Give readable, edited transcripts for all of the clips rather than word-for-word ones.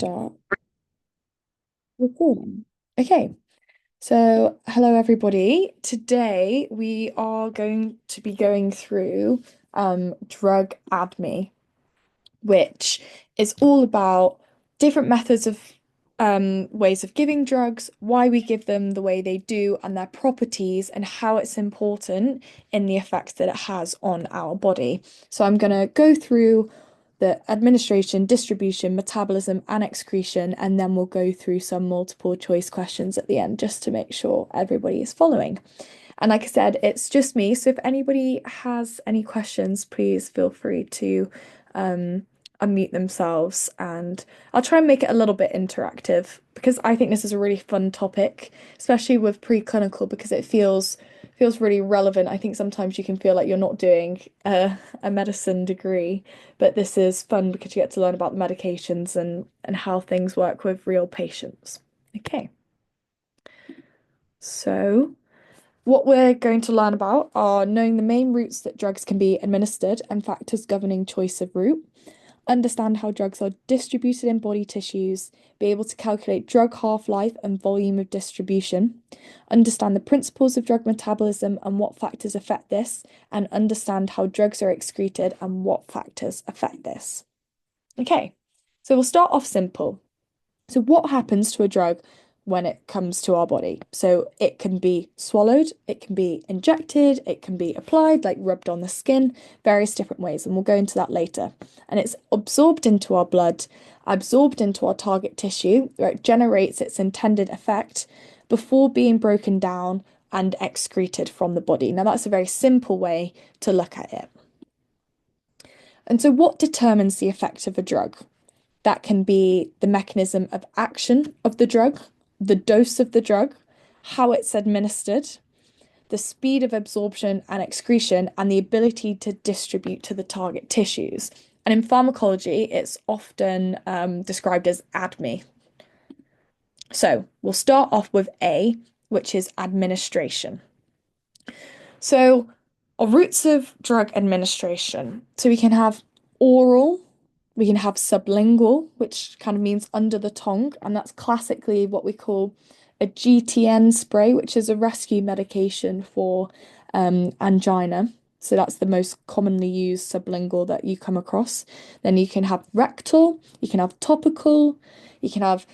Start recording. Okay, so hello everybody. Today we are going to be going through drug ADME, which is all about different methods of ways of giving drugs, why we give them the way they do, and their properties, and how it's important in the effects that it has on our body. So I'm going to go through the administration, distribution, metabolism, and excretion, and then we'll go through some multiple choice questions at the end just to make sure everybody is following. And like I said, it's just me. So if anybody has any questions, please feel free to um, unmute themselves and I'll try and make it a little bit interactive because I think this is a really fun topic, especially with preclinical because it feels really relevant. I think sometimes you can feel like you're not doing a medicine degree, but this is fun because you get to learn about the medications and how things work with real patients. Okay, so what we're going to learn about are knowing the main routes that drugs can be administered and factors governing choice of route, understand how drugs are distributed in body tissues, be able to calculate drug half-life and volume of distribution, understand the principles of drug metabolism and what factors affect this, and understand how drugs are excreted and what factors affect this. Okay, so we'll start off simple. So, what happens to a drug when it comes to our body? So, it can be swallowed, it can be injected, it can be applied, like rubbed on the skin, various different ways, and we'll go into that later. And it's absorbed into our blood, absorbed into our target tissue, where it generates its intended effect before being broken down and excreted from the body. Now, that's a very simple way to look at it. And so, what determines the effect of a drug? That can be the mechanism of action of the drug, the dose of the drug, how it's administered, the speed of absorption and excretion, and the ability to distribute to the target tissues. And in pharmacology, it's often described as ADME. So we'll start off with A, which is administration. So, our routes of drug administration. So we can have oral, we can have sublingual, which kind of means under the tongue, and that's classically what we call a GTN spray, which is a rescue medication for angina. So that's the most commonly used sublingual that you come across. Then you can have rectal, you can have topical, you can have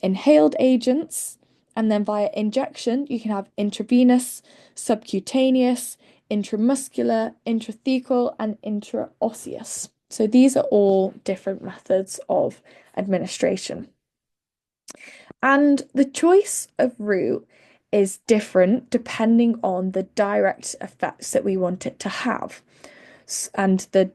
inhaled agents, and then via injection, you can have intravenous, subcutaneous, intramuscular, intrathecal, and intraosseous. So these are all different methods of administration. And the choice of route is different depending on the direct effects that we want it to have and the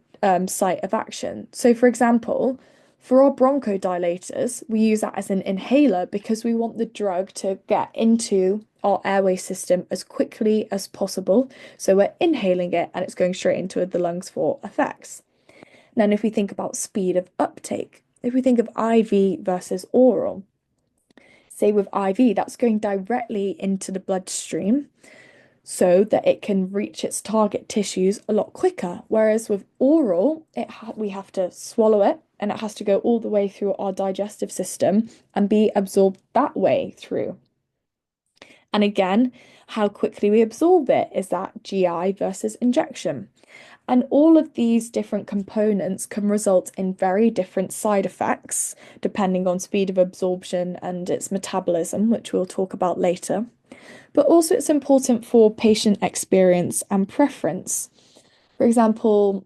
site of action. So, for example, for our bronchodilators, we use that as an inhaler because we want the drug to get into our airway system as quickly as possible. So we're inhaling it and it's going straight into the lungs for effects. Then if we think about speed of uptake, if we think of IV versus oral, say with IV, that's going directly into the bloodstream so that it can reach its target tissues a lot quicker. Whereas with oral, we have to swallow it and it has to go all the way through our digestive system and be absorbed that way through. And again, how quickly we absorb it is that GI versus injection. And all of these different components can result in very different side effects depending on speed of absorption and its metabolism, which we'll talk about later. But also, it's important for patient experience and preference. For example,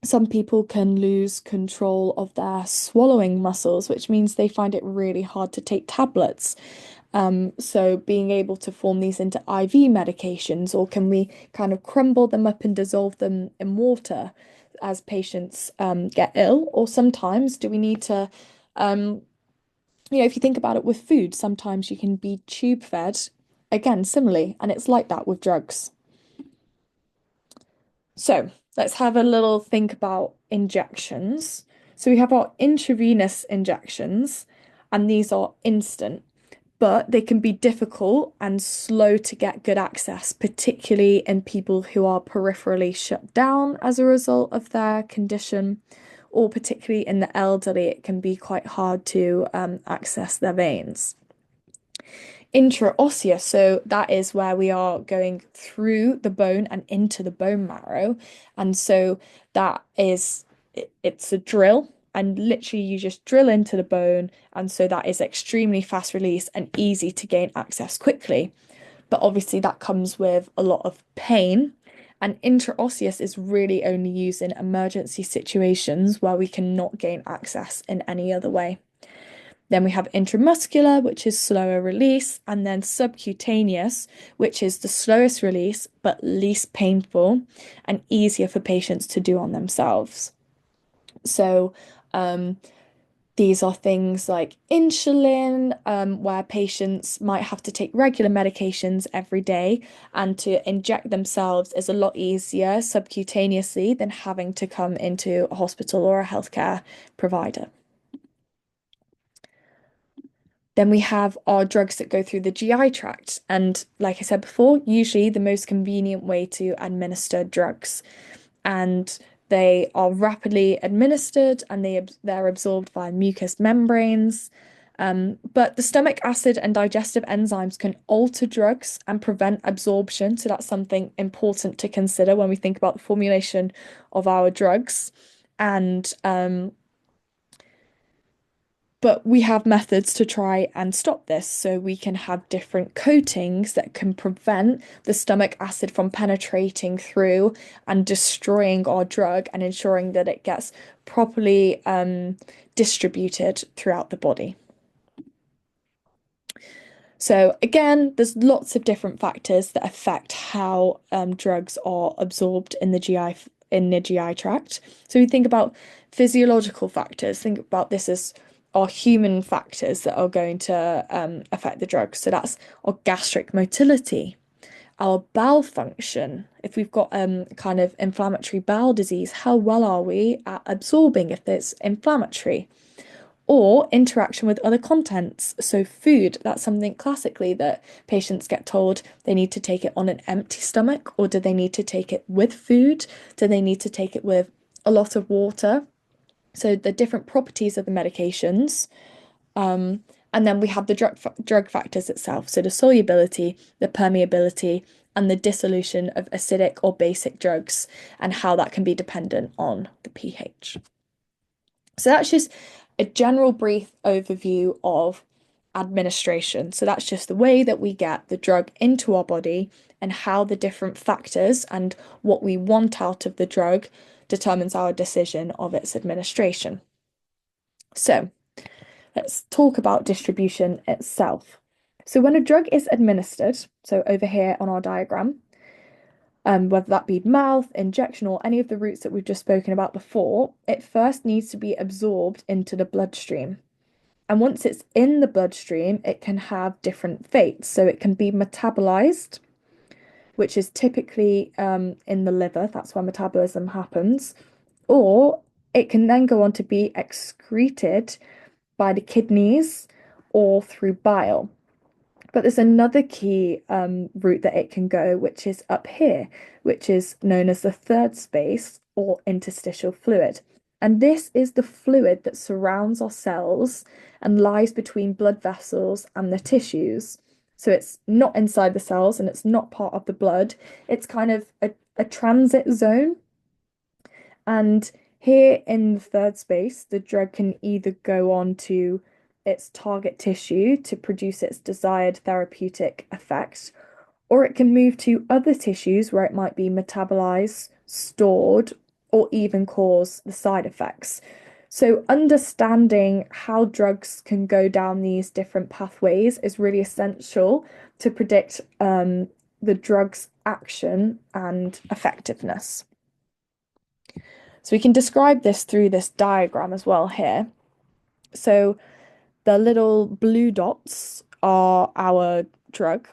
some people can lose control of their swallowing muscles, which means they find it really hard to take tablets. So being able to form these into IV medications, or can we kind of crumble them up and dissolve them in water as patients get ill? Or sometimes do we need to, if you think about it with food, sometimes you can be tube fed, again, similarly, and it's like that with drugs. So let's have a little think about injections. So we have our intravenous injections, and these are instant, but they can be difficult and slow to get good access, particularly in people who are peripherally shut down as a result of their condition, or particularly in the elderly, it can be quite hard to access their veins. Intraosseous, so that is where we are going through the bone and into the bone marrow. And so that is, it's a drill, and literally you just drill into the bone. And so that is extremely fast release and easy to gain access quickly. But obviously, that comes with a lot of pain. And intraosseous is really only used in emergency situations where we cannot gain access in any other way. Then we have intramuscular, which is slower release, and then subcutaneous, which is the slowest release but least painful and easier for patients to do on themselves. So, these are things like insulin, where patients might have to take regular medications every day, and to inject themselves is a lot easier subcutaneously than having to come into a hospital or a healthcare provider. Then we have our drugs that go through the GI tract. And like I said before, usually the most convenient way to administer drugs. And they are rapidly administered and they're absorbed via mucous membranes. But the stomach acid and digestive enzymes can alter drugs and prevent absorption. So that's something important to consider when we think about the formulation of our drugs. And but we have methods to try and stop this. So we can have different coatings that can prevent the stomach acid from penetrating through and destroying our drug and ensuring that it gets properly distributed throughout the body. So again, there's lots of different factors that affect how drugs are absorbed in the GI tract. So we think about physiological factors. Think about this as our human factors that are going to affect the drugs. So that's our gastric motility, our bowel function. If we've got kind of inflammatory bowel disease, how well are we at absorbing if it's inflammatory? Or interaction with other contents. So, food, that's something classically that patients get told they need to take it on an empty stomach, or do they need to take it with food? Do they need to take it with a lot of water? So, the different properties of the medications. And then we have the drug factors itself. So, the solubility, the permeability, and the dissolution of acidic or basic drugs, and how that can be dependent on the pH. So that's just a general brief overview of administration. So that's just the way that we get the drug into our body and how the different factors and what we want out of the drug determines our decision of its administration. So let's talk about distribution itself. So when a drug is administered, so over here on our diagram, whether that be mouth, injection, or any of the routes that we've just spoken about before, it first needs to be absorbed into the bloodstream. And once it's in the bloodstream, it can have different fates. So it can be metabolized, which is typically in the liver, that's where metabolism happens, or it can then go on to be excreted by the kidneys or through bile. But there's another key route that it can go, which is up here, which is known as the third space or interstitial fluid. And this is the fluid that surrounds our cells and lies between blood vessels and the tissues. So it's not inside the cells and it's not part of the blood. It's kind of a transit zone. And here in the third space, the drug can either go on to its target tissue to produce its desired therapeutic effect, or it can move to other tissues where it might be metabolized, stored, or even cause the side effects. So, understanding how drugs can go down these different pathways is really essential to predict the drug's action and effectiveness. So we can describe this through this diagram as well here. So the little blue dots are our drug.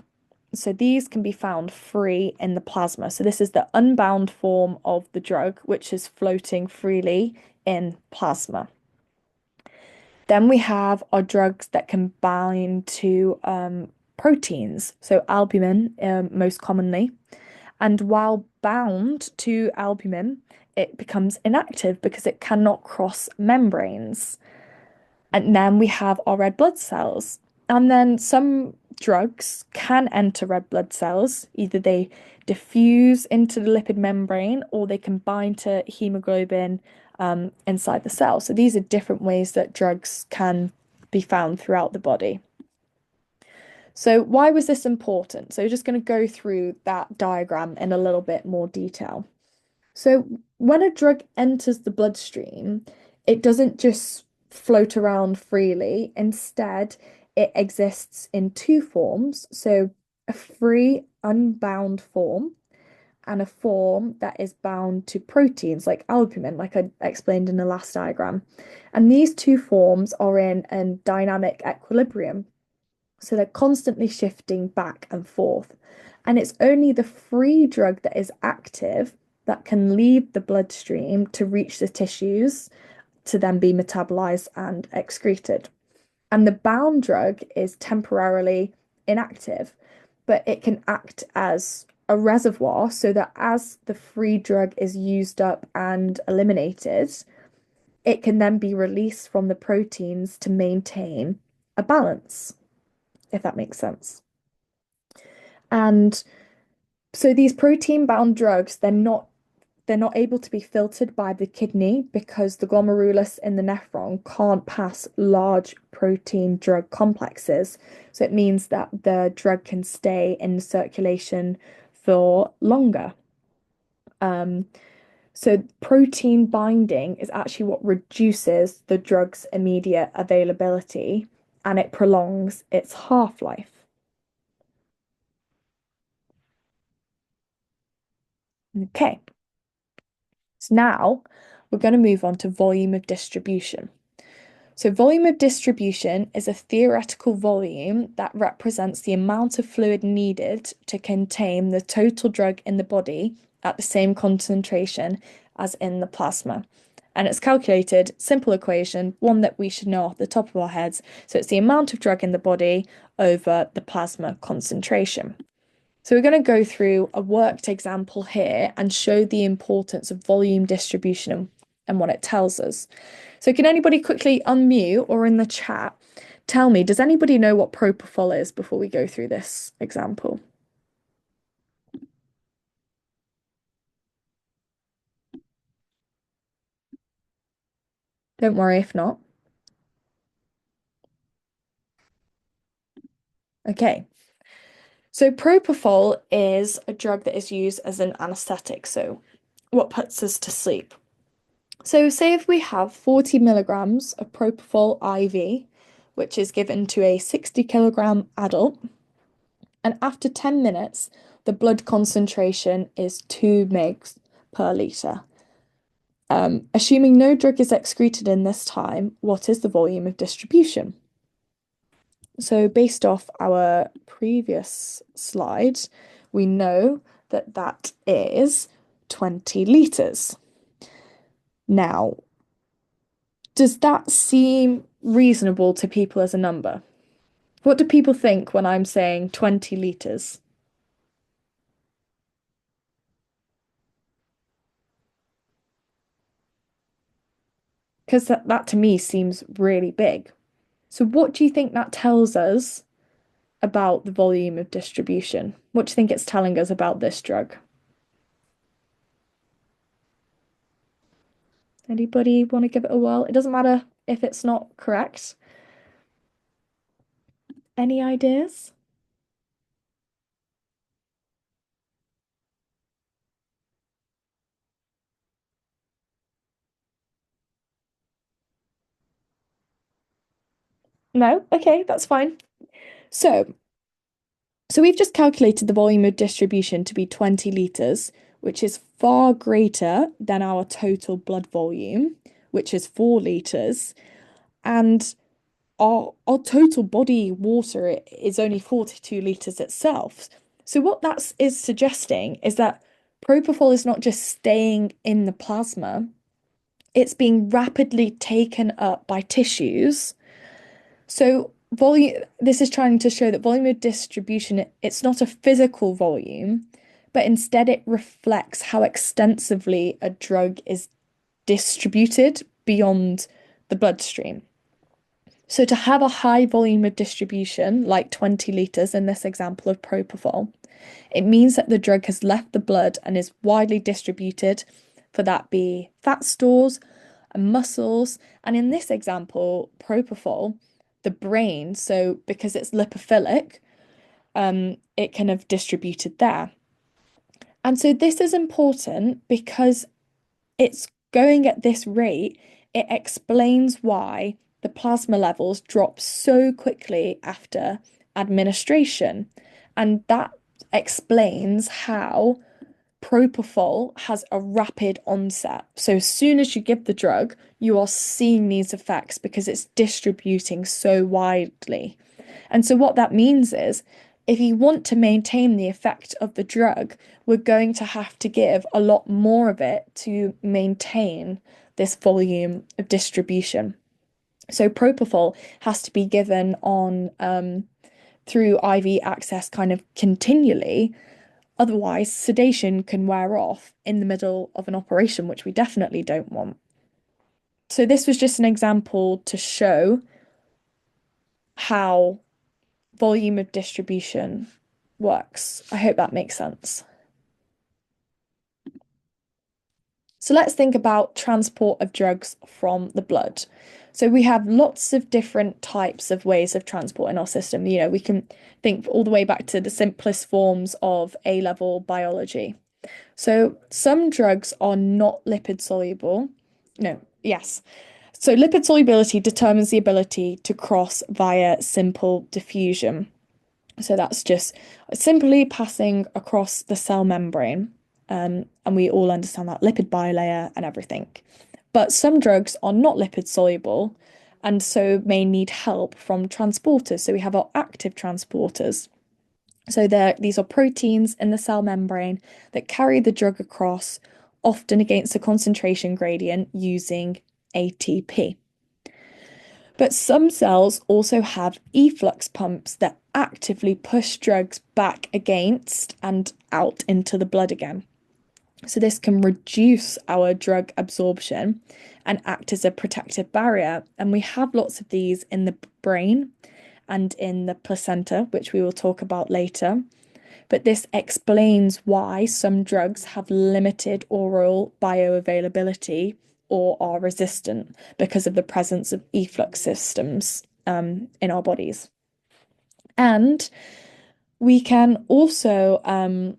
So these can be found free in the plasma. So this is the unbound form of the drug, which is floating freely in plasma. Then we have our drugs that can bind to proteins. So albumin, most commonly. And while bound to albumin, it becomes inactive because it cannot cross membranes. And then we have our red blood cells. And then some drugs can enter red blood cells. Either they diffuse into the lipid membrane or they can bind to hemoglobin inside the cell. So these are different ways that drugs can be found throughout the body. So why was this important? So we're just going to go through that diagram in a little bit more detail. So when a drug enters the bloodstream, it doesn't just float around freely. Instead, it exists in two forms. So a free, unbound form and a form that is bound to proteins like albumin, like I explained in the last diagram. And these two forms are in a dynamic equilibrium. So they're constantly shifting back and forth. And it's only the free drug that is active that can leave the bloodstream to reach the tissues to then be metabolized and excreted. And the bound drug is temporarily inactive, but it can act as a reservoir so that as the free drug is used up and eliminated, it can then be released from the proteins to maintain a balance, if that makes sense. And so these protein-bound drugs, they're not able to be filtered by the kidney because the glomerulus in the nephron can't pass large protein drug complexes. So it means that the drug can stay in circulation for longer. Um, so protein binding is actually what reduces the drug's immediate availability and it prolongs its half-life. Okay, so now we're going to move on to volume of distribution. So, volume of distribution is a theoretical volume that represents the amount of fluid needed to contain the total drug in the body at the same concentration as in the plasma. And it's calculated, simple equation, one that we should know off the top of our heads. So, it's the amount of drug in the body over the plasma concentration. So, we're going to go through a worked example here and show the importance of volume distribution and what it tells us. So can anybody quickly unmute or in the chat tell me, does anybody know what propofol is before we go through this example? Don't worry if not. Okay. So propofol is a drug that is used as an anesthetic, so what puts us to sleep. So say if we have 40 milligrams of propofol IV, which is given to a 60 kilogram adult, and after 10 minutes, the blood concentration is 2 mg per litre. Assuming no drug is excreted in this time, what is the volume of distribution? So based off our previous slide, we know that that is 20 litres. Now, does that seem reasonable to people as a number? What do people think when I'm saying 20 litres? Because that to me seems really big. So what do you think that tells us about the volume of distribution? What do you think it's telling us about this drug? Anybody want to give it a whirl? It doesn't matter if it's not correct. Any ideas? No? Okay, that's fine. So, so we've just calculated the volume of distribution to be 20 litres, which is far greater than our total blood volume, which is 4 litres. And our total body water is only 42 litres itself. So what that is suggesting is that propofol is not just staying in the plasma, it's being rapidly taken up by tissues. So volume, this is trying to show that volume of distribution, it's not a physical volume, but instead it reflects how extensively a drug is distributed beyond the bloodstream. So to have a high volume of distribution, like 20 liters in this example of propofol, it means that the drug has left the blood and is widely distributed, for that be fat stores and muscles. And in this example, propofol, the brain, so because it's lipophilic, it can have distributed there. And so this is important because it's going at this rate. It explains why the plasma levels drop so quickly after administration. And that explains how propofol has a rapid onset. So as soon as you give the drug, you are seeing these effects because it's distributing so widely. And so what that means is if you want to maintain the effect of the drug, we're going to have to give a lot more of it to maintain this volume of distribution. So propofol has to be given on through IV access kind of continually. Otherwise, sedation can wear off in the middle of an operation, which we definitely don't want. So this was just an example to show how volume of distribution works. I hope that makes sense. So let's think about transport of drugs from the blood. So we have lots of different types of ways of transport in our system. We can think all the way back to the simplest forms of A-level biology. So some drugs are not lipid soluble. No, yes. So lipid solubility determines the ability to cross via simple diffusion. So that's just simply passing across the cell membrane. And we all understand that lipid bilayer and everything. But some drugs are not lipid soluble and so may need help from transporters. So we have our active transporters. So these are proteins in the cell membrane that carry the drug across, often against a concentration gradient using ATP. But some cells also have efflux pumps that actively push drugs back against and out into the blood again. So this can reduce our drug absorption and act as a protective barrier. And we have lots of these in the brain and in the placenta, which we will talk about later. But this explains why some drugs have limited oral bioavailability or are resistant because of the presence of efflux systems in our bodies. And we can also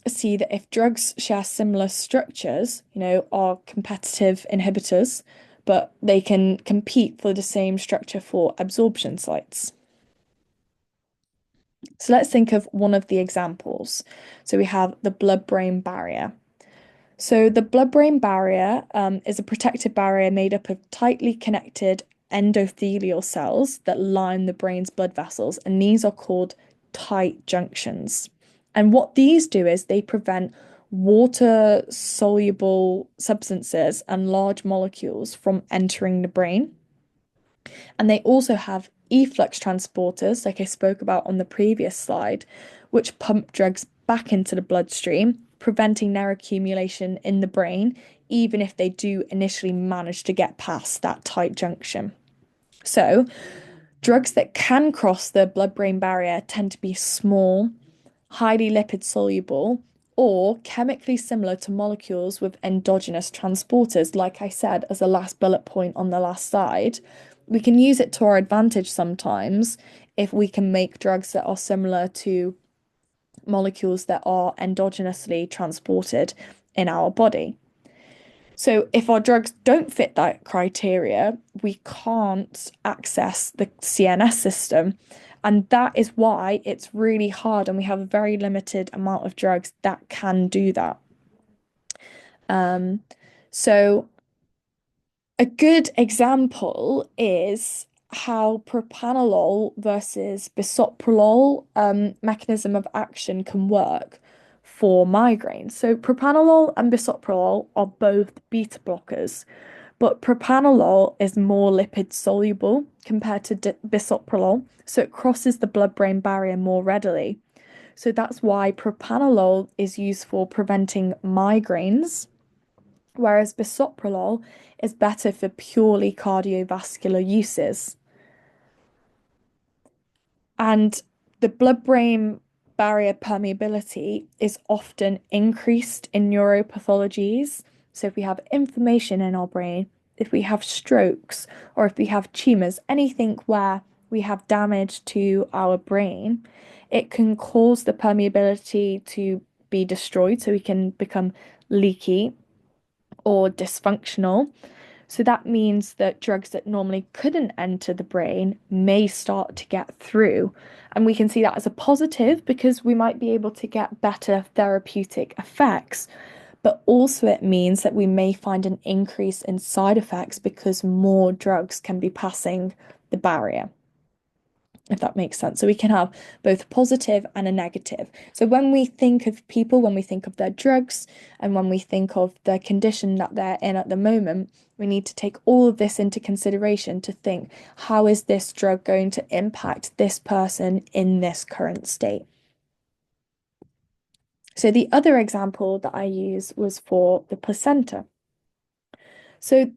see that if drugs share similar structures, are competitive inhibitors, but they can compete for the same structure for absorption sites. So let's think of one of the examples. So we have the blood-brain barrier. So the blood-brain barrier is a protective barrier made up of tightly connected endothelial cells that line the brain's blood vessels, and these are called tight junctions. And what these do is they prevent water-soluble substances and large molecules from entering the brain. And they also have efflux transporters, like I spoke about on the previous slide, which pump drugs back into the bloodstream, preventing their accumulation in the brain, even if they do initially manage to get past that tight junction. So, drugs that can cross the blood-brain barrier tend to be small, highly lipid soluble, or chemically similar to molecules with endogenous transporters. Like I said, as a last bullet point on the last slide, we can use it to our advantage sometimes if we can make drugs that are similar to molecules that are endogenously transported in our body. So if our drugs don't fit that criteria, we can't access the CNS system. And that is why it's really hard, and we have a very limited amount of drugs that can do that. Um, so a good example is how propranolol versus bisoprolol mechanism of action can work for migraine. So propranolol and bisoprolol are both beta blockers, but propranolol is more lipid soluble compared to bisoprolol, so it crosses the blood-brain barrier more readily. So that's why propranolol is used for preventing migraines, whereas bisoprolol is better for purely cardiovascular uses. And the blood-brain barrier permeability is often increased in neuropathologies. So if we have inflammation in our brain, if we have strokes, or if we have tumors, anything where we have damage to our brain, it can cause the permeability to be destroyed, so we can become leaky or dysfunctional. So that means that drugs that normally couldn't enter the brain may start to get through. And we can see that as a positive because we might be able to get better therapeutic effects. But also, it means that we may find an increase in side effects because more drugs can be passing the barrier, if that makes sense. So we can have both a positive and a negative. So when we think of people, when we think of their drugs, and when we think of the condition that they're in at the moment, we need to take all of this into consideration to think, how is this drug going to impact this person in this current state? So the other example that I use was for the placenta. So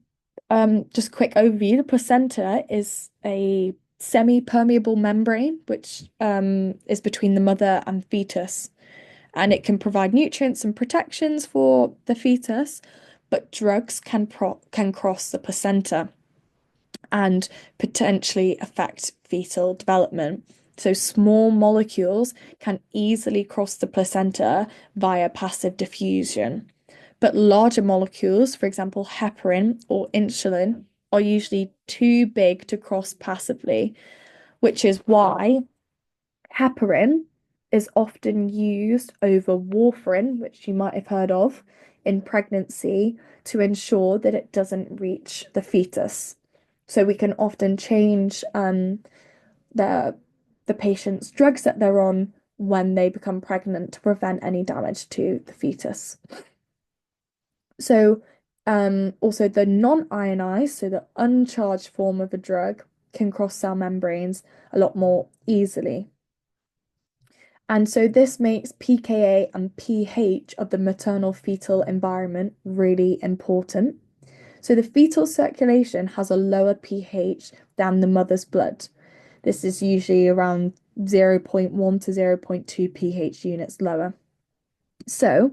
just a quick overview, the placenta is a semi-permeable membrane which is between the mother and fetus, and it can provide nutrients and protections for the fetus, but drugs can cross the placenta and potentially affect fetal development. So small molecules can easily cross the placenta via passive diffusion. But larger molecules, for example, heparin or insulin, are usually too big to cross passively, which is why heparin is often used over warfarin, which you might have heard of, in pregnancy to ensure that it doesn't reach the fetus. So we can often change the the patient's drugs that they're on when they become pregnant to prevent any damage to the fetus. So also the non-ionized, so the uncharged form of a drug can cross cell membranes a lot more easily. And so this makes pKa and pH of the maternal fetal environment really important. So the fetal circulation has a lower pH than the mother's blood. This is usually around 0.1 to 0.2 pH units lower. So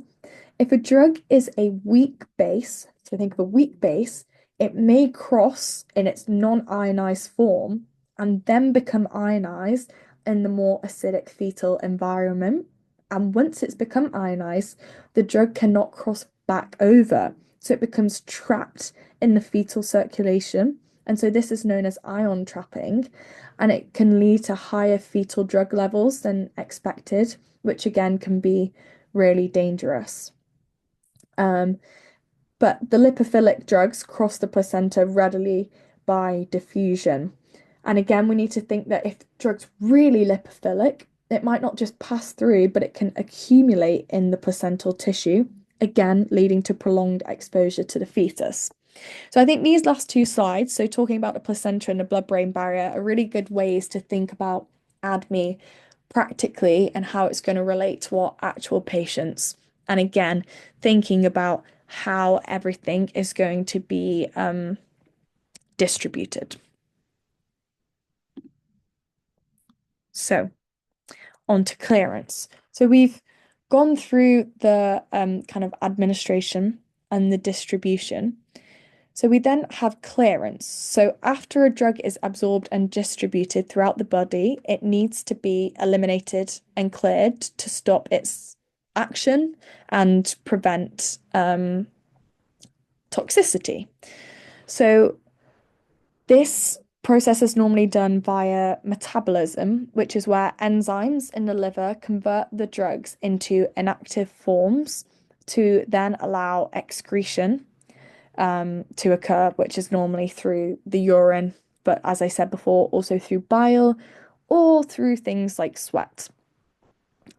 if a drug is a weak base, so think of a weak base, it may cross in its non-ionized form and then become ionized in the more acidic fetal environment. And once it's become ionized, the drug cannot cross back over. So it becomes trapped in the fetal circulation. And so this is known as ion trapping, and it can lead to higher fetal drug levels than expected, which again can be really dangerous. Um, but the lipophilic drugs cross the placenta readily by diffusion. And again, we need to think that if drugs really lipophilic, it might not just pass through, but it can accumulate in the placental tissue, again, leading to prolonged exposure to the fetus. So I think these last two slides, so talking about the placenta and the blood-brain barrier, are really good ways to think about A.D.M.E practically and how it's going to relate to our actual patients. And again, thinking about how everything is going to be distributed. So on to clearance. So we've gone through the kind of administration and the distribution. So we then have clearance. So after a drug is absorbed and distributed throughout the body, it needs to be eliminated and cleared to stop its action and prevent toxicity. So this process is normally done via metabolism, which is where enzymes in the liver convert the drugs into inactive forms to then allow excretion to occur, which is normally through the urine, but as I said before, also through bile or through things like sweat.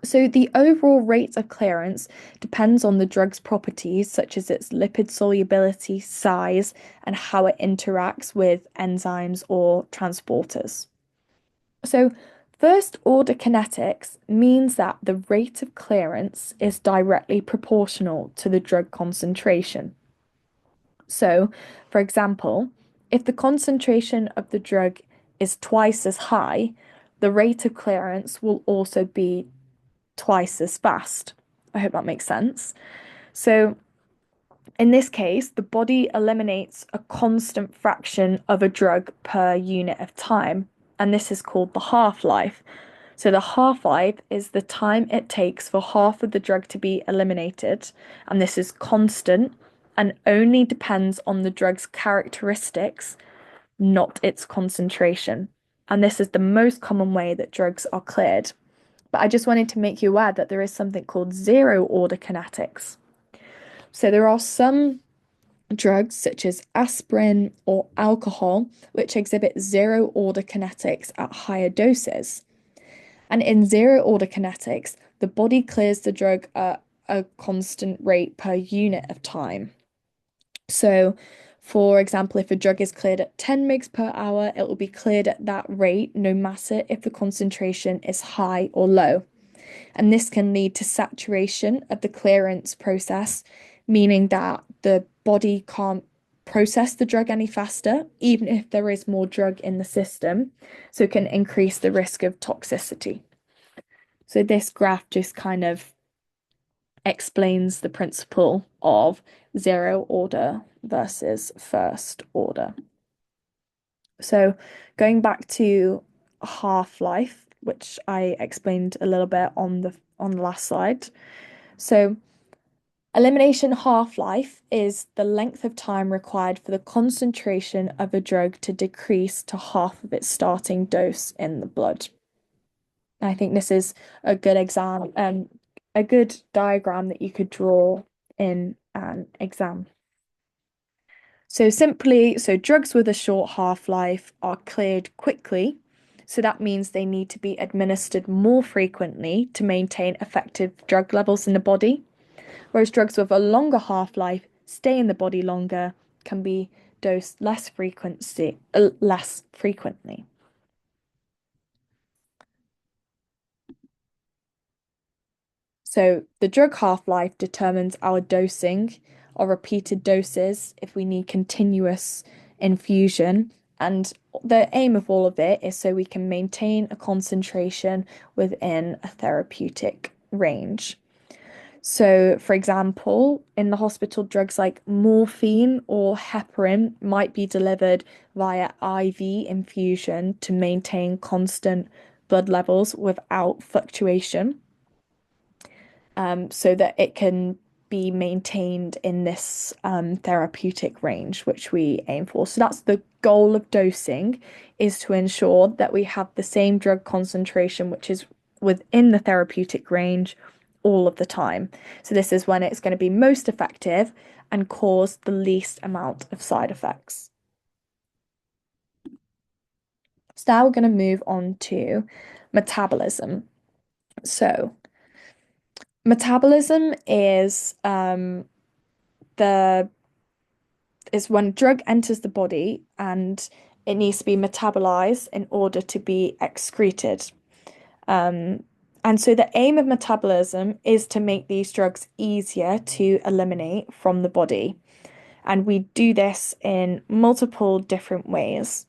So the overall rate of clearance depends on the drug's properties, such as its lipid solubility, size, and how it interacts with enzymes or transporters. So First order kinetics means that the rate of clearance is directly proportional to the drug concentration. So, for example, if the concentration of the drug is twice as high, the rate of clearance will also be twice as fast. I hope that makes sense. So, in this case, the body eliminates a constant fraction of a drug per unit of time, and this is called the half-life. So the half-life is the time it takes for half of the drug to be eliminated, and this is constant and only depends on the drug's characteristics, not its concentration. And this is the most common way that drugs are cleared. But I just wanted to make you aware that there is something called zero order kinetics. So there are some drugs such as aspirin or alcohol which exhibit zero order kinetics at higher doses. And in zero order kinetics, the body clears the drug at a constant rate per unit of time. So, for example, if a drug is cleared at 10 mg per hour, it will be cleared at that rate no matter if the concentration is high or low. And this can lead to saturation of the clearance process, meaning that the body can't process the drug any faster, even if there is more drug in the system. So it can increase the risk of toxicity. So this graph just kind of explains the principle of zero order versus first order. So going back to half-life, which I explained a little bit on the last slide. So elimination half-life is the length of time required for the concentration of a drug to decrease to half of its starting dose in the blood. I think this is a good a good diagram that you could draw in an exam. So drugs with a short half-life are cleared quickly. So that means they need to be administered more frequently to maintain effective drug levels in the body. Whereas drugs with a longer half-life stay in the body longer, can be dosed less frequently. So the drug half-life determines our dosing or repeated doses if we need continuous infusion. And the aim of all of it is so we can maintain a concentration within a therapeutic range. So, for example, in the hospital, drugs like morphine or heparin might be delivered via IV infusion to maintain constant blood levels without fluctuation, so that it can be maintained in this therapeutic range, which we aim for. So that's the goal of dosing, is to ensure that we have the same drug concentration, which is within the therapeutic range all of the time. So this is when it's going to be most effective and cause the least amount of side effects. So now we're going to move on to metabolism. So metabolism the is when drug enters the body and it needs to be metabolized in order to be excreted. Um, and so the aim of metabolism is to make these drugs easier to eliminate from the body. And we do this in multiple different ways.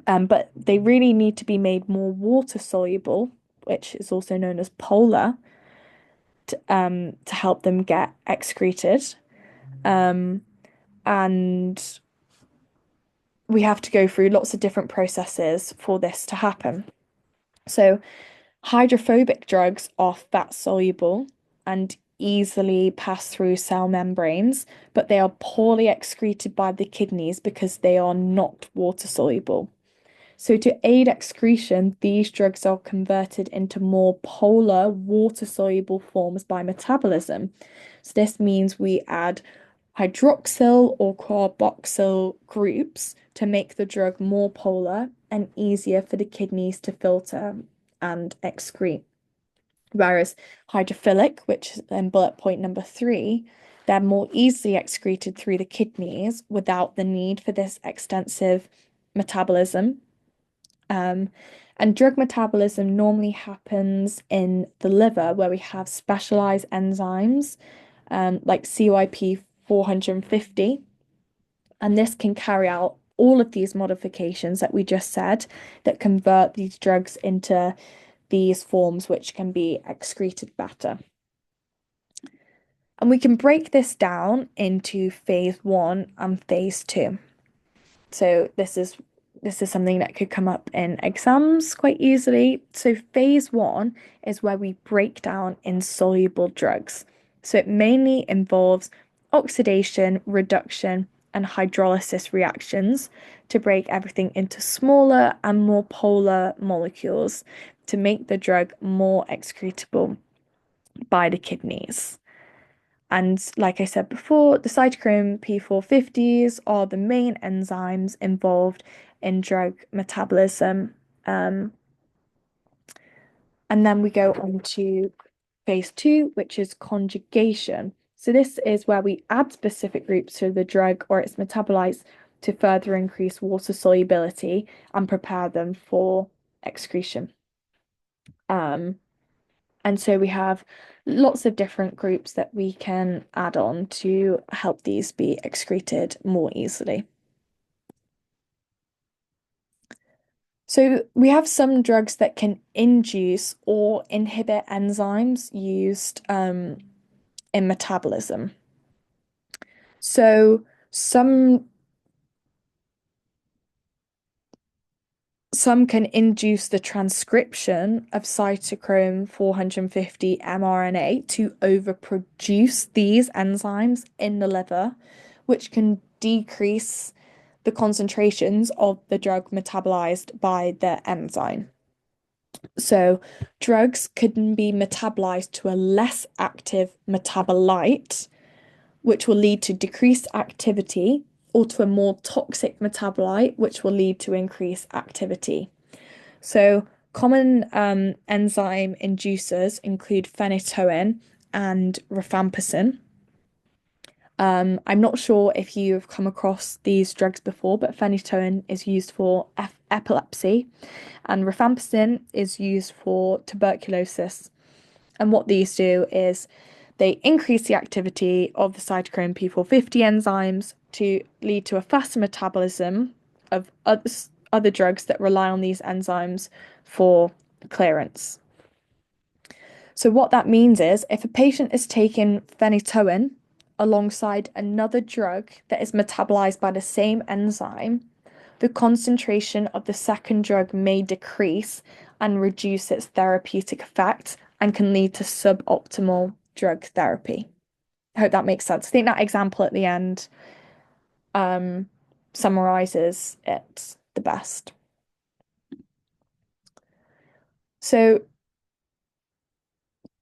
But they really need to be made more water soluble, which is also known as polar, to help them get excreted. Um, and we have to go through lots of different processes for this to happen. So, hydrophobic drugs are fat soluble and easily pass through cell membranes, but they are poorly excreted by the kidneys because they are not water soluble. So, to aid excretion, these drugs are converted into more polar water soluble forms by metabolism. So, this means we add hydroxyl or carboxyl groups to make the drug more polar and easier for the kidneys to filter and excrete. Whereas hydrophilic, which is in bullet point number 3, they're more easily excreted through the kidneys without the need for this extensive metabolism. Um, and drug metabolism normally happens in the liver, where we have specialized enzymes like CYP 450. And this can carry out all of these modifications that we just said that convert these drugs into these forms, which can be excreted better. And we can break this down into phase one and phase two. So this is something that could come up in exams quite easily. So phase one is where we break down insoluble drugs. So it mainly involves oxidation, reduction, and hydrolysis reactions to break everything into smaller and more polar molecules to make the drug more excretable by the kidneys. And like I said before, the cytochrome P450s are the main enzymes involved in drug metabolism. Um, and then we go on to phase two, which is conjugation. So this is where we add specific groups to the drug or its metabolites to further increase water solubility and prepare them for excretion. Um, And so we have lots of different groups that we can add on to help these be excreted more easily. So we have some drugs that can induce or inhibit enzymes used in metabolism. So some some can induce the transcription of cytochrome 450 mRNA to overproduce these enzymes in the liver, which can decrease the concentrations of the drug metabolized by the enzyme. So, drugs can be metabolized to a less active metabolite, which will lead to decreased activity, or to a more toxic metabolite, which will lead to increased activity. So, common enzyme inducers include phenytoin and rifampicin. I'm not sure if you've come across these drugs before, but phenytoin is used for epilepsy, and rifampicin is used for tuberculosis. And what these do is they increase the activity of the cytochrome P450 enzymes to lead to a faster metabolism of other drugs that rely on these enzymes for clearance. So, what that means is if a patient is taking phenytoin alongside another drug that is metabolized by the same enzyme, the concentration of the second drug may decrease and reduce its therapeutic effect and can lead to suboptimal drug therapy. I hope that makes sense. I think that example at the end um, summarizes it the best. So,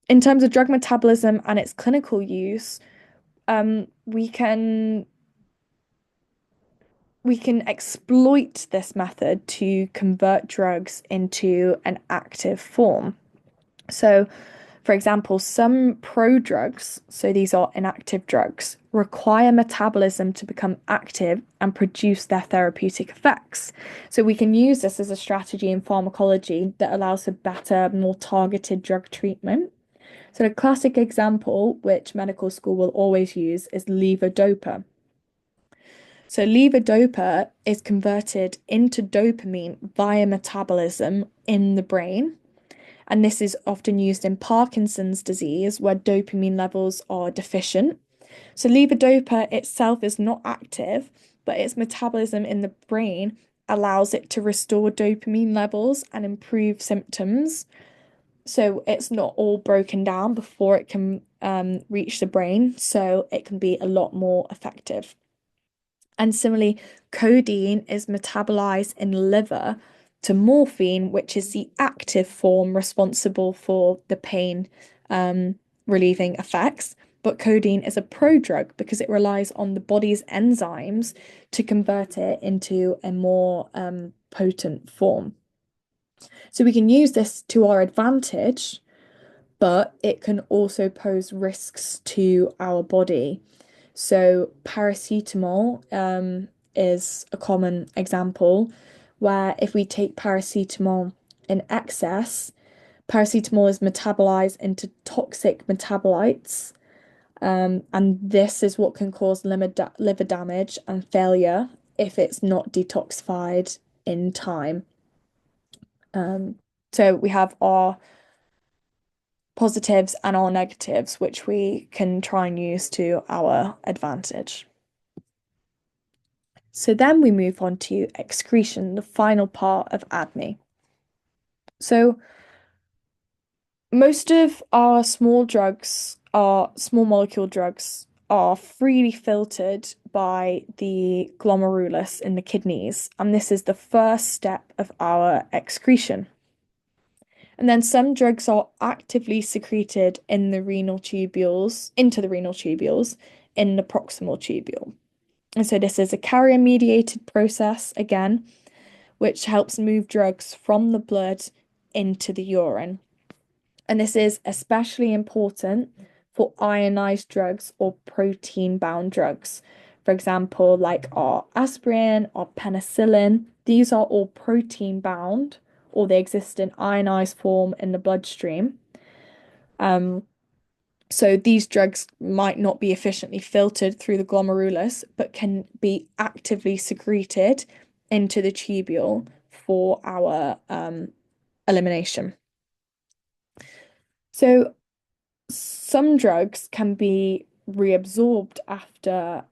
in terms of drug metabolism and its clinical use, we can exploit this method to convert drugs into an active form. So, for example, some prodrugs, so these are inactive drugs, require metabolism to become active and produce their therapeutic effects. So we can use this as a strategy in pharmacology that allows for better, more targeted drug treatment. So the classic example, which medical school will always use, is levodopa. So levodopa is converted into dopamine via metabolism in the brain. And this is often used in Parkinson's disease, where dopamine levels are deficient. So levodopa itself is not active, but its metabolism in the brain allows it to restore dopamine levels and improve symptoms. So it's not all broken down before it can reach the brain, so it can be a lot more effective. And similarly, codeine is metabolized in the liver to morphine, which is the active form responsible for the pain relieving effects. But codeine is a prodrug because it relies on the body's enzymes to convert it into a more potent form. So we can use this to our advantage, but it can also pose risks to our body. So paracetamol is a common example where if we take paracetamol in excess, paracetamol is metabolized into toxic metabolites. And this is what can cause liver damage and failure if it's not detoxified in time. Um, so we have our positives and our negatives, which we can try and use to our advantage. So then we move on to excretion, the final part of ADME. So most of our small drugs, our small molecule drugs, are freely filtered by the glomerulus in the kidneys, and this is the first step of our excretion. And then some drugs are actively secreted in the renal tubules, into the renal tubules in the proximal tubule. And so this is a carrier-mediated process again, which helps move drugs from the blood into the urine. And this is especially important for ionized drugs or protein-bound drugs. For example, like our aspirin or penicillin, these are all protein-bound or they exist in ionized form in the bloodstream. Um, so these drugs might not be efficiently filtered through the glomerulus, but can be actively secreted into the tubule for our elimination. So some drugs can be reabsorbed after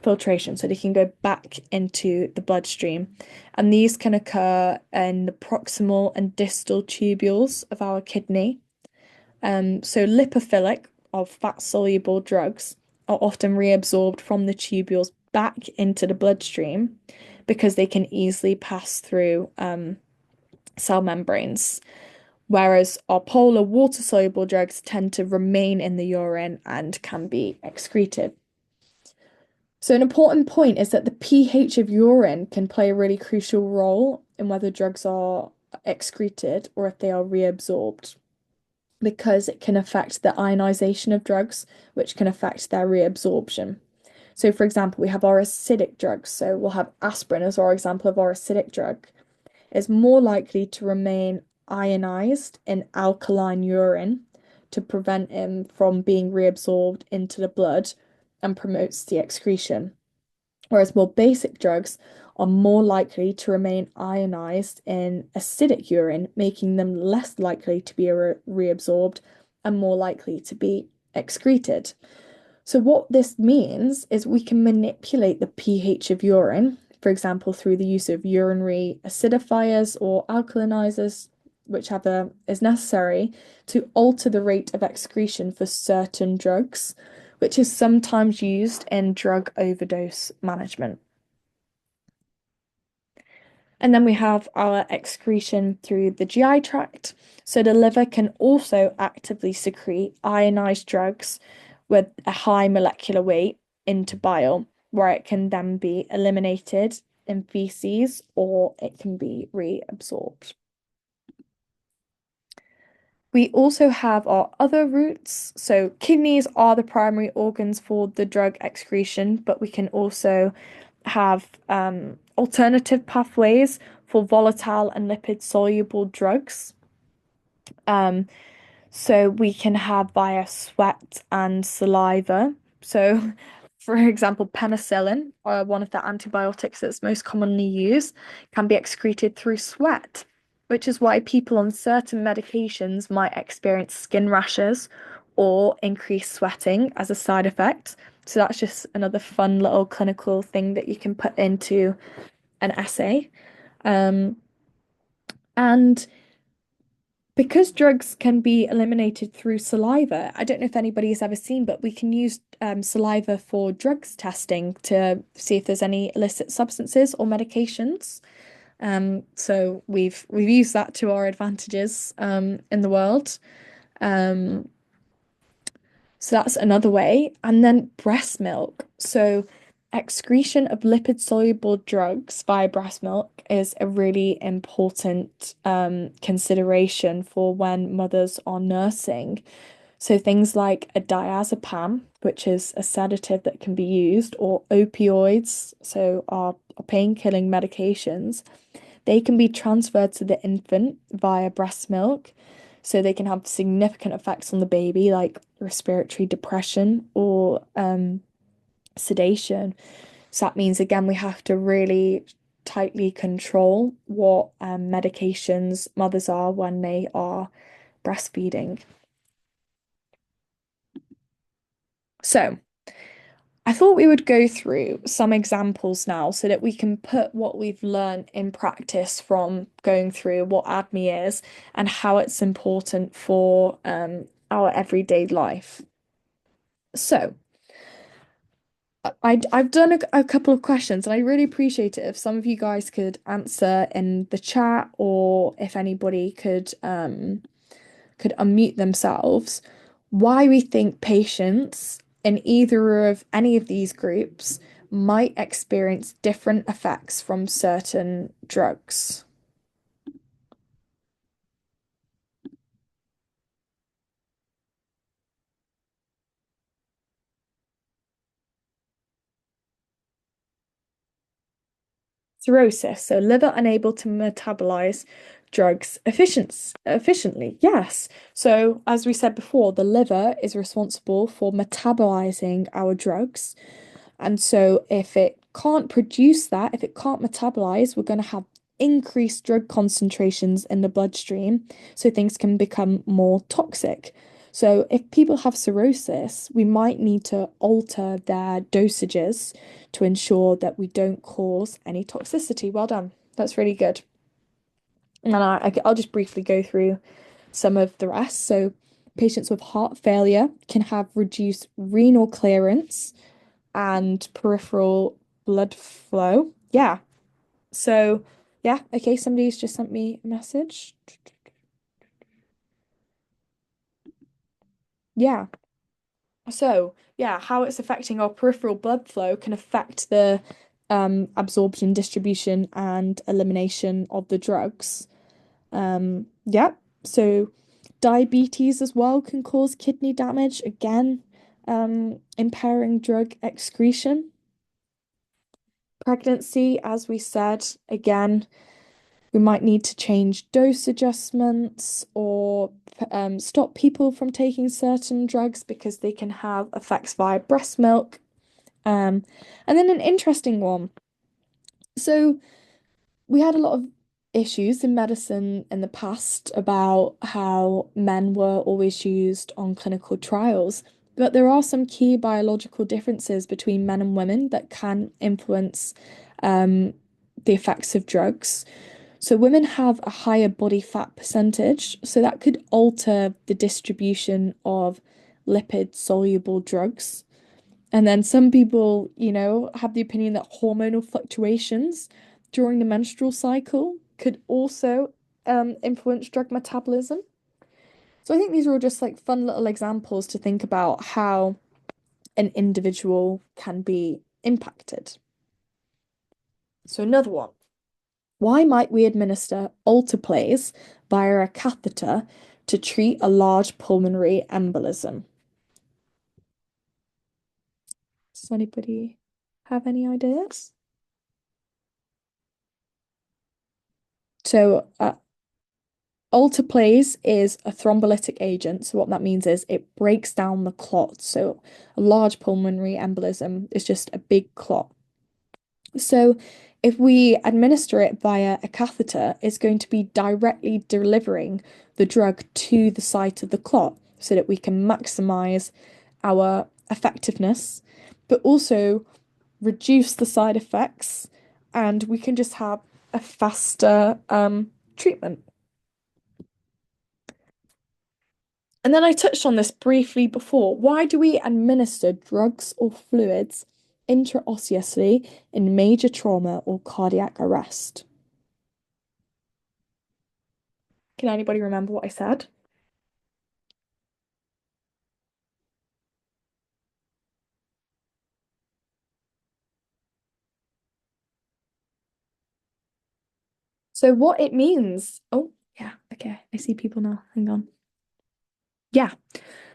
filtration, so they can go back into the bloodstream. And these can occur in the proximal and distal tubules of our kidney. So lipophilic or fat-soluble drugs are often reabsorbed from the tubules back into the bloodstream because they can easily pass through cell membranes. Whereas our polar water-soluble drugs tend to remain in the urine and can be excreted. So an important point is that the pH of urine can play a really crucial role in whether drugs are excreted or if they are reabsorbed, because it can affect the ionization of drugs, which can affect their reabsorption. So, for example, we have our acidic drugs. So we'll have aspirin as our example of our acidic drug. Is more likely to remain ionized in alkaline urine to prevent him from being reabsorbed into the blood and promotes the excretion. Whereas more basic drugs are more likely to remain ionized in acidic urine, making them less likely to be reabsorbed and more likely to be excreted. So what this means is we can manipulate the pH of urine, for example, through the use of urinary acidifiers or alkalinizers, whichever is necessary, to alter the rate of excretion for certain drugs, which is sometimes used in drug overdose management. And then we have our excretion through the GI tract. So the liver can also actively secrete ionized drugs with a high molecular weight into bile, where it can then be eliminated in feces or it can be reabsorbed. We also have our other routes. So kidneys are the primary organs for the drug excretion, but we can also have alternative pathways for volatile and lipid soluble drugs. Um, so we can have via sweat and saliva. So, for example, penicillin, or one of the antibiotics that's most commonly used, can be excreted through sweat, which is why people on certain medications might experience skin rashes or increased sweating as a side effect. So that's just another fun little clinical thing that you can put into an essay. Um, and because drugs can be eliminated through saliva, I don't know if anybody's ever seen, but we can use saliva for drugs testing to see if there's any illicit substances or medications. So we've used that to our advantages in the world. Um, so that's another way. And then breast milk. So excretion of lipid-soluble drugs via breast milk is a really important consideration for when mothers are nursing. So things like a diazepam, which is a sedative that can be used, or opioids, so our or pain-killing medications, they can be transferred to the infant via breast milk. So they can have significant effects on the baby, like respiratory depression or sedation. So that means, again, we have to really tightly control what medications mothers are when they are breastfeeding. So, I thought we would go through some examples now so that we can put what we've learned in practice from going through what A.D.M.E is and how it's important for our everyday life. So, I've done a couple of questions and I really appreciate it if some of you guys could answer in the chat or if anybody could unmute themselves why we think patients in either of any of these groups might experience different effects from certain drugs. Cirrhosis, so liver unable to metabolize drugs efficiently. Yes. So, as we said before, the liver is responsible for metabolizing our drugs. And so, if it can't produce that, if it can't metabolize, we're going to have increased drug concentrations in the bloodstream. So, things can become more toxic. So, if people have cirrhosis, we might need to alter their dosages to ensure that we don't cause any toxicity. Well done. That's really good. And I'll just briefly go through some of the rest. So, patients with heart failure can have reduced renal clearance and peripheral blood flow. Yeah. So, yeah, okay, somebody's just sent me a message. Yeah. So, yeah, how it's affecting our peripheral blood flow can affect the absorption, distribution, and elimination of the drugs. Yeah. So, diabetes as well can cause kidney damage, again, impairing drug excretion. Pregnancy, as we said, again, we might need to change dose adjustments or stop people from taking certain drugs because they can have effects via breast milk. And then an interesting one. So we had a lot of issues in medicine in the past about how men were always used on clinical trials. But there are some key biological differences between men and women that can influence um, the effects of drugs. So women have a higher body fat percentage, so that could alter the distribution of lipid soluble drugs. And then some people, have the opinion that hormonal fluctuations during the menstrual cycle could also influence drug metabolism. So I think these are all just like fun little examples to think about how an individual can be impacted. So another one. Why might we administer alteplase via a catheter to treat a large pulmonary embolism? Does anybody have any ideas? So, alteplase is a thrombolytic agent. So, what that means is it breaks down the clot. So, a large pulmonary embolism is just a big clot. So, if we administer it via a catheter, it's going to be directly delivering the drug to the site of the clot so that we can maximize our effectiveness, but also reduce the side effects, and we can just have a faster treatment. And then I touched on this briefly before. Why do we administer drugs or fluids intraosseously in major trauma or cardiac arrest? Can anybody remember what I said? So what it means, oh yeah, okay, I see people now. Hang on. Yeah.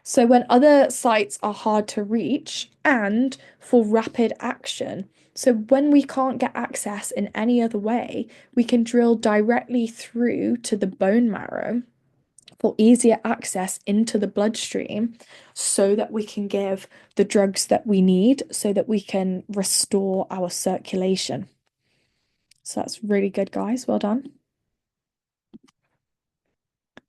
So when other sites are hard to reach and for rapid action, So when we can't get access in any other way, we can drill directly through to the bone marrow for easier access into the bloodstream so that we can give the drugs that we need so that we can restore our circulation. So that's really good, guys. Well done.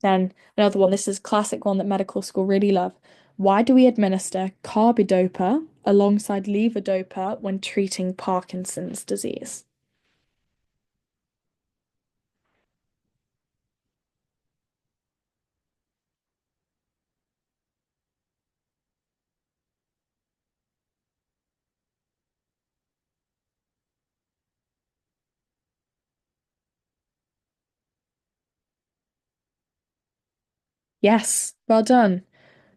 Then another one, this is a classic one that medical school really love. Why do we administer carbidopa alongside levodopa when treating Parkinson's disease? Yes, well done.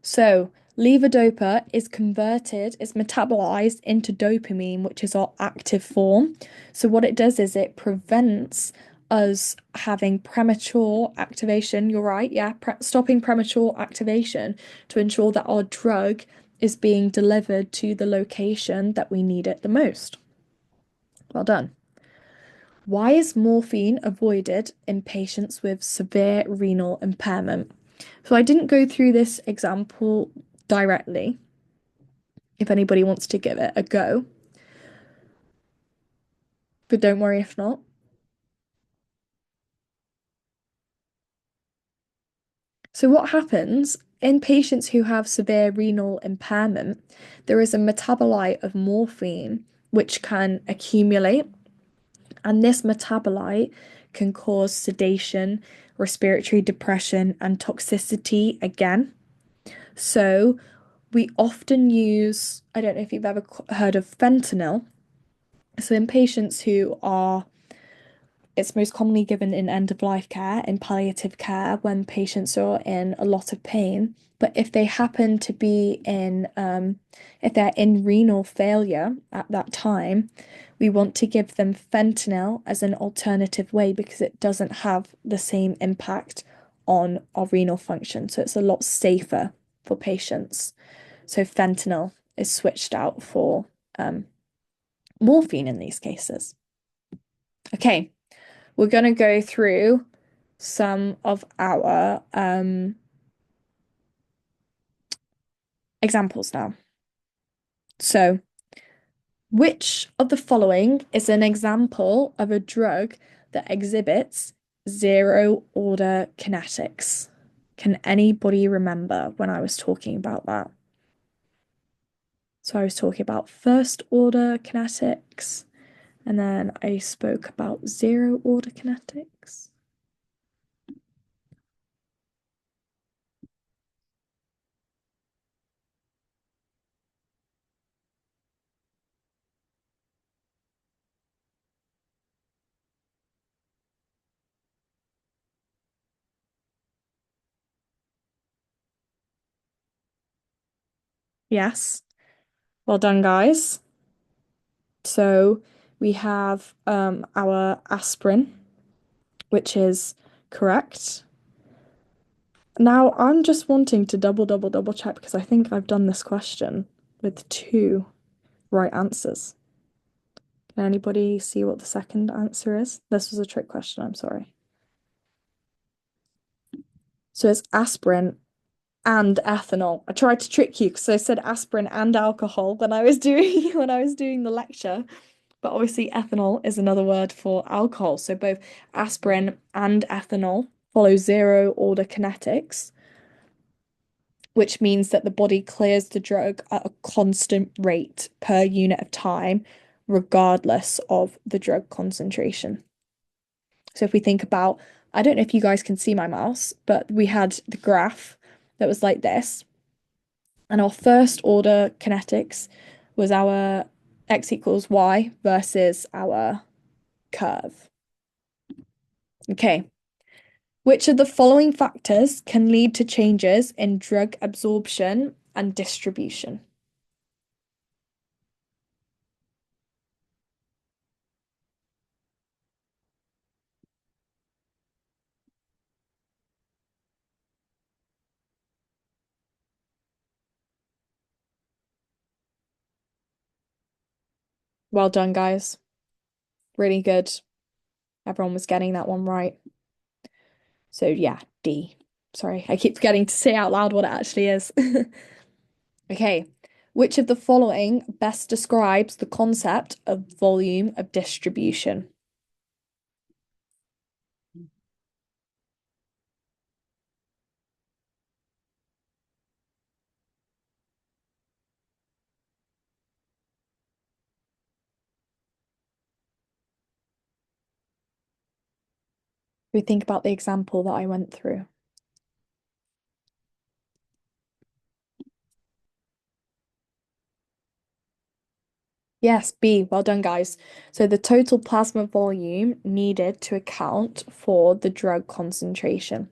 So, levodopa is converted, it's metabolized into dopamine, which is our active form. So, what it does is it prevents us having premature activation. You're right, yeah, stopping premature activation to ensure that our drug is being delivered to the location that we need it the most. Well done. Why is morphine avoided in patients with severe renal impairment? So I didn't go through this example directly, if anybody wants to give it a go, but don't worry if not. So what happens in patients who have severe renal impairment, there is a metabolite of morphine which can accumulate, and this metabolite can cause sedation, respiratory depression, and toxicity again. So we often use, I don't know if you've ever heard of fentanyl. So in patients who are, it's most commonly given in end of life care, in palliative care, when patients are in a lot of pain. But if they happen to be if they're in renal failure at that time, we want to give them fentanyl as an alternative way because it doesn't have the same impact on our renal function. So it's a lot safer for patients. So fentanyl is switched out for um, morphine in these cases. Okay, we're going to go through some of our examples now. So, which of the following is an example of a drug that exhibits zero order kinetics? Can anybody remember when I was talking about that? So, I was talking about first order kinetics, and then I spoke about zero order kinetics. Yes. Well done, guys. So we have our aspirin, which is correct. Now I'm just wanting to double check because I think I've done this question with two right answers. Can anybody see what the second answer is? This was a trick question, I'm sorry. So it's aspirin and ethanol. I tried to trick you because I said aspirin and alcohol when I was doing when I was doing the lecture. But obviously, ethanol is another word for alcohol. So both aspirin and ethanol follow zero order kinetics, which means that the body clears the drug at a constant rate per unit of time, regardless of the drug concentration. So if we think about, I don't know if you guys can see my mouse, but we had the graph that was like this. And our first order kinetics was our x equals y versus our curve. Okay. Which of the following factors can lead to changes in drug absorption and distribution? Well done, guys. Really good. Everyone was getting that one right. So yeah, D. Sorry, I keep forgetting to say out loud what it actually is. Okay. Which of the following best describes the concept of volume of distribution? We think about the example that I went through. Yes, B. Well done, guys. So the total plasma volume needed to account for the drug concentration.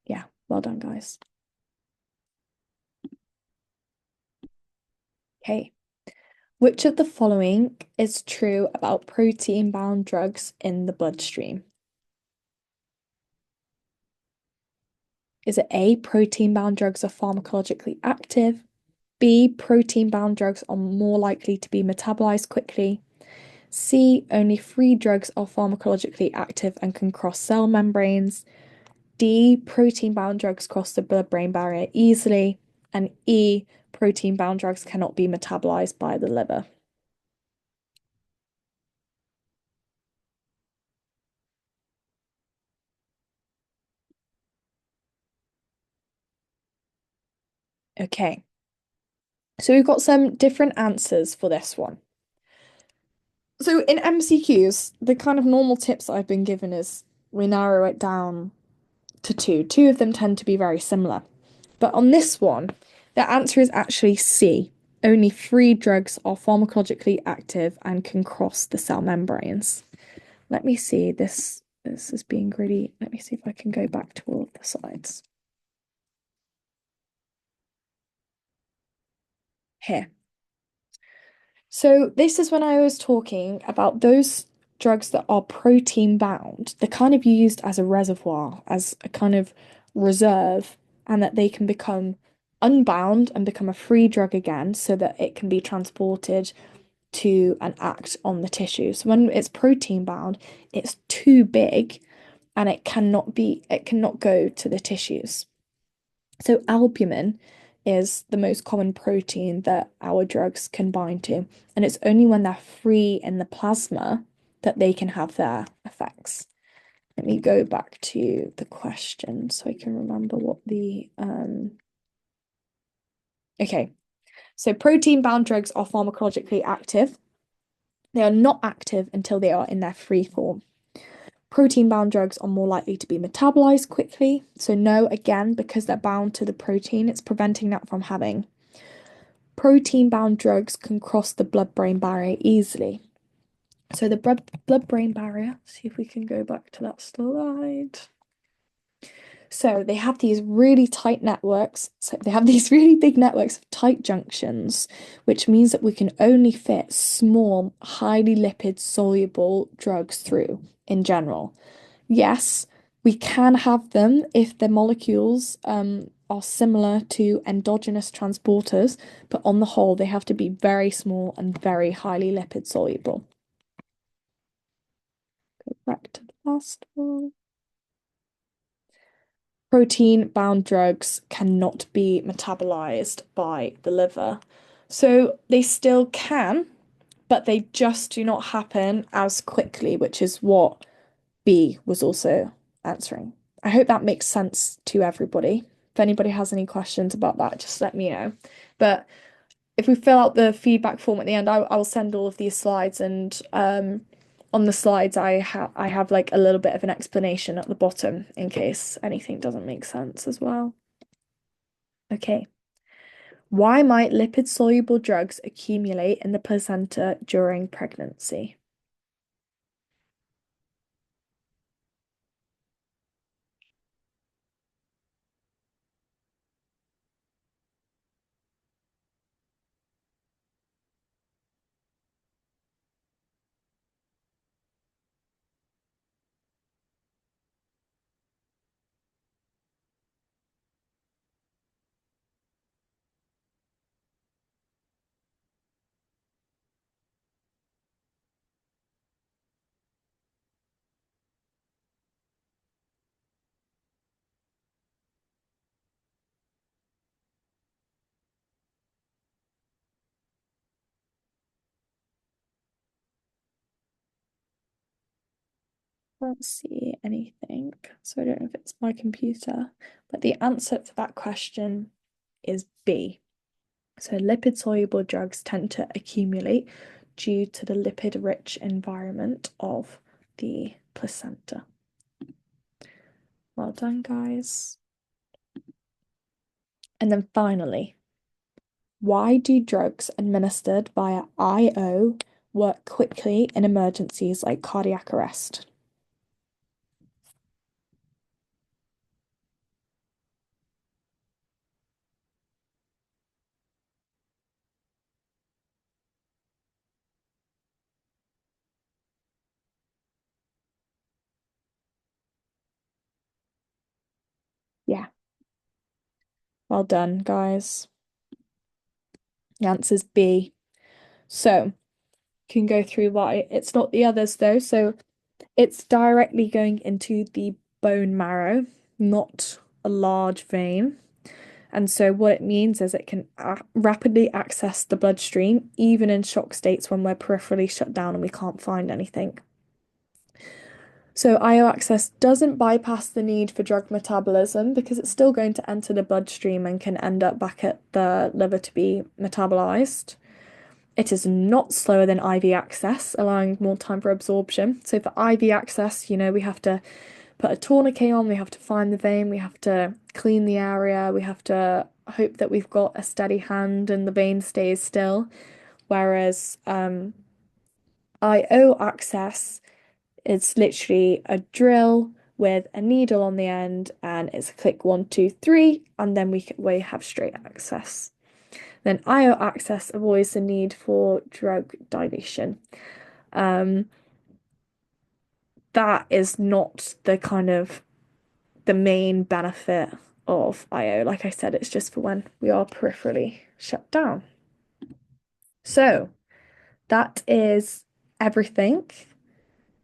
Yeah, well done, guys. Okay. Which of the following is true about protein-bound drugs in the bloodstream? Is it A, protein-bound drugs are pharmacologically active? B, protein-bound drugs are more likely to be metabolized quickly? C, only free drugs are pharmacologically active and can cross cell membranes? D, protein-bound drugs cross the blood-brain barrier easily? And E, protein-bound drugs cannot be metabolized by the liver. Okay, so we've got some different answers for this one. So in MCQs, the kind of normal tips I've been given is we narrow it down to two. Two of them tend to be very similar. But on this one, the answer is actually C. Only free drugs are pharmacologically active and can cross the cell membranes. Let me see. This is being really. Let me see if I can go back to all of the slides. Here. So this is when I was talking about those drugs that are protein bound. They're kind of used as a reservoir, as a kind of reserve, and that they can become unbound and become a free drug again so that it can be transported to and act on the tissue. So when it's protein bound, it's too big and it cannot go to the tissues. So albumin is the most common protein that our drugs can bind to, and it's only when they're free in the plasma that they can have their effects. Let me go back to the question so I can remember what the okay. So protein-bound drugs are pharmacologically active. They are not active until they are in their free form. Protein-bound drugs are more likely to be metabolized quickly. So no, again, because they're bound to the protein, it's preventing that from happening. Protein-bound drugs can cross the blood-brain barrier easily. So the blood-brain barrier, see if we can go back to that slide. So they have these really tight networks. So they have these really big networks of tight junctions, which means that we can only fit small, highly lipid soluble drugs through in general. Yes, we can have them if the molecules are similar to endogenous transporters, but on the whole, they have to be very small and very highly lipid soluble. Go back to the last one. Protein-bound drugs cannot be metabolized by the liver. So they still can, but they just do not happen as quickly, which is what B was also answering. I hope that makes sense to everybody. If anybody has any questions about that, just let me know. But if we fill out the feedback form at the end, I will send all of these slides and on the slides I have like a little bit of an explanation at the bottom in case anything doesn't make sense as well. Okay. Why might lipid soluble drugs accumulate in the placenta during pregnancy? Can't see anything, so I don't know if it's my computer. But the answer for that question is B. So lipid-soluble drugs tend to accumulate due to the lipid-rich environment of the placenta. Well done, guys. And then finally, why do drugs administered via IO work quickly in emergencies like cardiac arrest? Yeah, well done, guys. The answer's B. So, can go through why it's not the others though. So, it's directly going into the bone marrow, not a large vein. And so, what it means is it can rapidly access the bloodstream, even in shock states when we're peripherally shut down and we can't find anything. So, IO access doesn't bypass the need for drug metabolism because it's still going to enter the bloodstream and can end up back at the liver to be metabolized. It is not slower than IV access, allowing more time for absorption. So, for IV access, we have to put a tourniquet on, we have to find the vein, we have to clean the area, we have to hope that we've got a steady hand and the vein stays still. Whereas IO access, it's literally a drill with a needle on the end, and it's a click 1, 2, 3, and then we have straight access. Then IO access avoids the need for drug dilation. Um, that is not the main benefit of IO. Like I said, it's just for when we are peripherally shut down. So that is everything.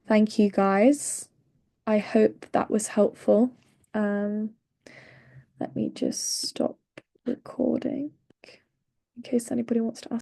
Thank you guys. I hope that was helpful. Um, let me just stop recording in case anybody wants to ask.